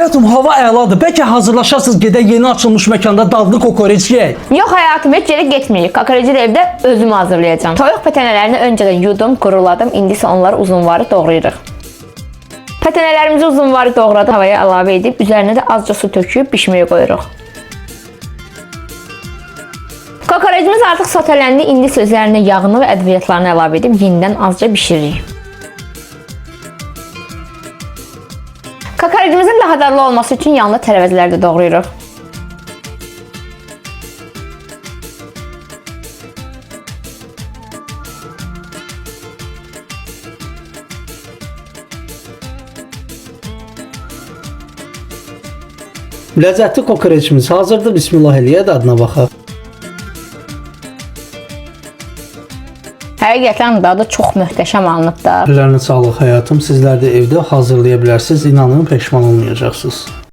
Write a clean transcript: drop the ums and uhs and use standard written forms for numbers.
Həyatım, hava əladır. Bəlkə hazırlaşasınız, gedək yeni açılmış məkanda dadlı kokoreç yeyək. Yox həyatım, heç yerə getmirik. Kokoreci də evdə özüm hazırlayacağım. Toyuq pətənələrini öncədən yudum, quruladım. İndi isə onları uzunvarı doğrayırıq. Pətənələrimizi uzunvarı doğradım. Havaya əlavə edib, üzərinə də azca su töküb bişməyə qoyuruq. Kokorecimiz artıq sotələndi. İndi isə üzərinə yağını və ədviyyatlarını əlavə edib yenidən azca bişiririk. Kokorecimizin daha dadlı olması üçün yanında tərəvəzləri də doğrayırıq. Ləzzətli kokoreçimiz hazırdır. Bismillah eləyək, dadına baxaq. Həqiqətən dadı çox möhtəşəm alınıb da. Əllərinə sağlıq həyatım. Sizlər də evdə hazırlaya bilərsiniz. İnanın, peşman olmayacaqsınız.